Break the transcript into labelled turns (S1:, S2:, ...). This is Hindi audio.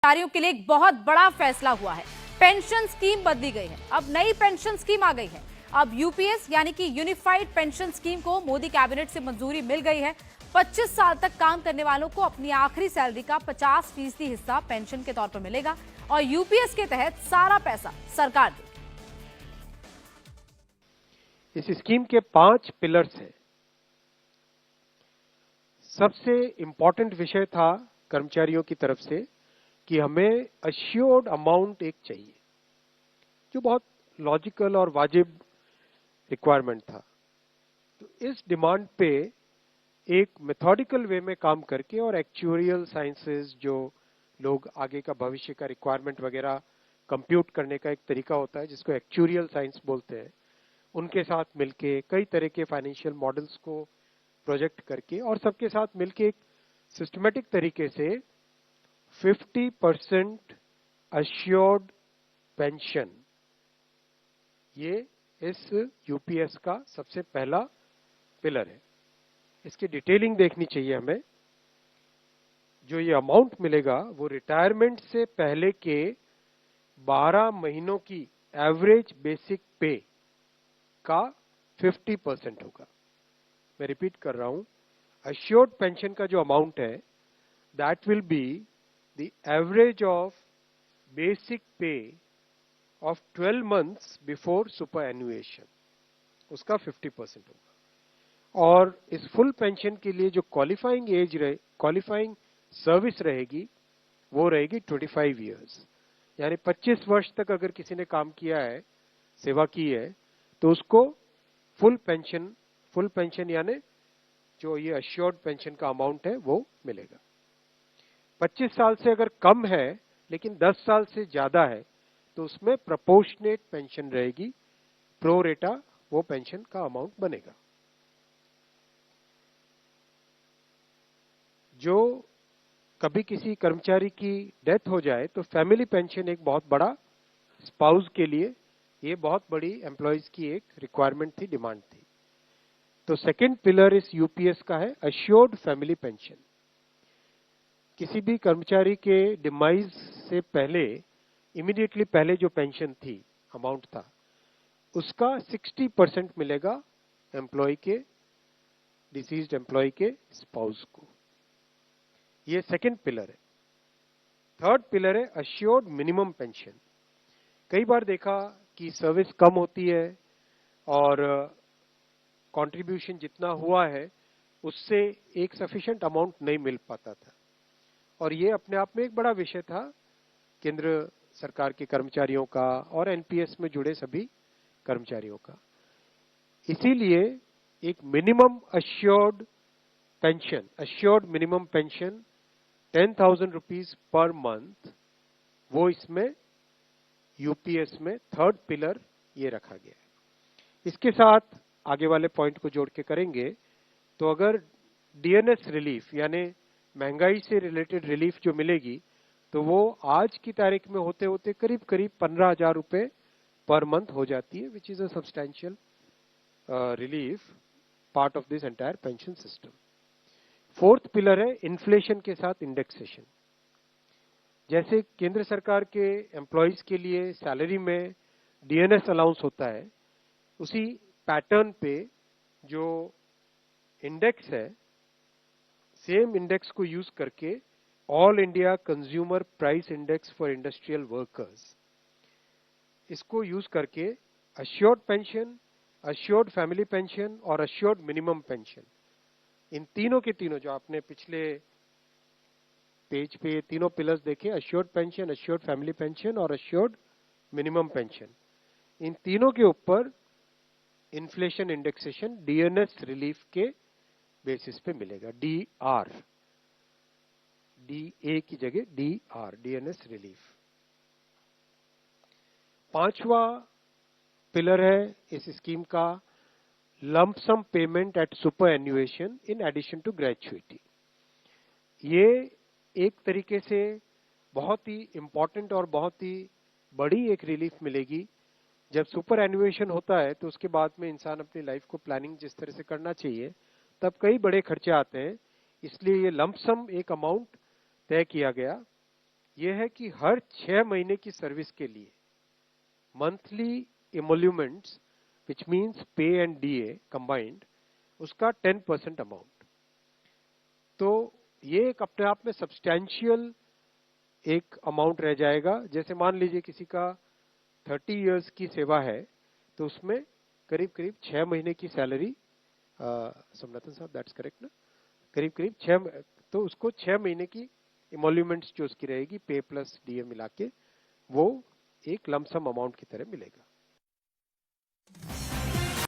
S1: कर्मचारियों के लिए एक बहुत बड़ा फैसला हुआ है। पेंशन स्कीम बदली गई है। अब नई पेंशन स्कीम आ गई है। अब यूपीएस यानी कि यूनिफाइड पेंशन स्कीम को मोदी कैबिनेट से मंजूरी मिल गई है। 25 साल तक काम करने वालों को अपनी आखिरी सैलरी का 50% हिस्सा पेंशन के तौर पर मिलेगा और यूपीएस के तहत सारा पैसा सरकार देगी।
S2: इस स्कीम के 5 पिलर्स हैं। सबसे इंपॉर्टेंट विषय था कर्मचारियों की तरफ से कि हमें अश्योर्ड अमाउंट एक चाहिए, जो बहुत लॉजिकल और वाजिब रिक्वायरमेंट था। तो इस डिमांड पे एक मेथोडिकल वे में काम करके और एक्चुअरियल साइंसेस, जो लोग आगे का भविष्य का रिक्वायरमेंट वगैरह कंप्यूट करने का एक तरीका होता है जिसको एक्चुअरियल साइंस बोलते हैं, उनके साथ मिलके कई तरह के फाइनेंशियल मॉडल्स को प्रोजेक्ट करके और सबके साथ मिलके एक सिस्टमेटिक तरीके से 50% अश्योर्ड पेंशन, ये इस यूपीएस का सबसे पहला पिलर है। इसकी डिटेलिंग देखनी चाहिए हमें। जो ये अमाउंट मिलेगा वो रिटायरमेंट से पहले के 12 महीनों की एवरेज बेसिक पे का 50% होगा। मैं रिपीट कर रहा हूं, अश्योर्ड पेंशन का जो अमाउंट है that will be the average of basic पे ऑफ 12 मंथ्स बिफोर सुपर एनुएशन, उसका 50% होगा। और इस फुल पेंशन के लिए जो क्वालिफाइंग सर्विस रहेगी वो रहेगी 25 इयर्स, यानी 25 वर्ष तक अगर किसी ने काम किया है, सेवा की है, तो उसको फुल पेंशन यानी जो ये अश्योर्ड पेंशन का अमाउंट है वो मिलेगा। 25 साल से अगर कम है लेकिन 10 साल से ज्यादा है तो उसमें प्रोपोर्शनेट पेंशन रहेगी, प्रो रेटा वो पेंशन का अमाउंट बनेगा। जो कभी किसी कर्मचारी की डेथ हो जाए तो फैमिली पेंशन एक बहुत बड़ा, स्पाउस के लिए ये बहुत बड़ी एम्प्लॉयज की एक रिक्वायरमेंट थी, डिमांड थी। तो सेकंड पिलर इस यूपीएस का है अश्योर्ड फैमिली पेंशन। किसी भी कर्मचारी के डिमाइज से पहले, इमीडिएटली पहले जो पेंशन थी, अमाउंट था, उसका 60% मिलेगा एम्प्लॉय के, डिसीज्ड एम्प्लॉय के स्पाउस को। ये सेकंड पिलर है। थर्ड पिलर है अश्योर्ड मिनिमम पेंशन। कई बार देखा कि सर्विस कम होती है और कंट्रीब्यूशन जितना हुआ है उससे एक सफिशिएंट अमाउंट नहीं मिल पाता था, और ये अपने आप में एक बड़ा विषय था केंद्र सरकार के कर्मचारियों का और एनपीएस में जुड़े सभी कर्मचारियों का। इसीलिए एक minimum assured pension, assured minimum pension 10,000 rupees per month, वो इसमें यूपीएस में थर्ड पिलर ये रखा गया है। इसके साथ आगे वाले पॉइंट को जोड़ के करेंगे तो अगर डीएनएस रिलीफ यानी महंगाई से रिलेटेड रिलीफ जो मिलेगी तो वो आज की तारीख में होते होते करीब करीब 15,000 रुपए पर मंथ हो जाती है, which is a substantial relief part of this entire pension system. Fourth pillar है इन्फ्लेशन के साथ इंडेक्सेशन। जैसे केंद्र सरकार के एम्प्लॉयज के लिए सैलरी में डीएनएस अलाउंस होता है, उसी पैटर्न पे जो इंडेक्स है, सेम इंडेक्स को यूज करके all India consumer price index for industrial workers, इसको यूज करके assured pension, assured family pension और अश्योर्ड मिनिमम पेंशन, इन तीनों के तीनों जो आपने पिछले पेज पे तीनों पिलर्स देखे, assured pension, assured family pension और अश्योर्ड मिनिमम पेंशन, इन तीनों के ऊपर इन्फ्लेशन इंडेक्सेशन डीएनएस रिलीफ के बेसिस पे मिलेगा। डीआर, डीए की जगह डीआर, डीएनएस रिलीफ। पांचवा पिलर है इस स्कीम का lump sum payment at superannuation in addition to gratuity. ये एक तरीके से बहुत ही इंपॉर्टेंट और बहुत ही बड़ी एक रिलीफ मिलेगी। जब सुपर एन्युएशन होता है तो उसके बाद में इंसान अपनी लाइफ को प्लानिंग जिस तरह से करना चाहिए तब कई बड़े खर्चे आते हैं, इसलिए ये लंप सम एक अमाउंट तय किया गया यह है कि हर 6 महीने की सर्विस के लिए मंथली इमोल्यूमेंट्स विच मीन्स पे एंड डीए कंबाइंड, उसका 10% अमाउंट। तो ये एक अपने आप में सब्सटैंशियल एक अमाउंट रह जाएगा। जैसे मान लीजिए किसी का 30 इयर्स की सेवा है तो उसमें करीब करीब 6 महीने की सैलरी, सोमनाथन साहब दैट्स करेक्ट ना, करीब करीब 6, तो उसको 6 महीने की इमोल्यूमेंट्स जो उसकी रहेगी पे प्लस डीए मिला के, वो एक लमसम अमाउंट की तरह मिलेगा।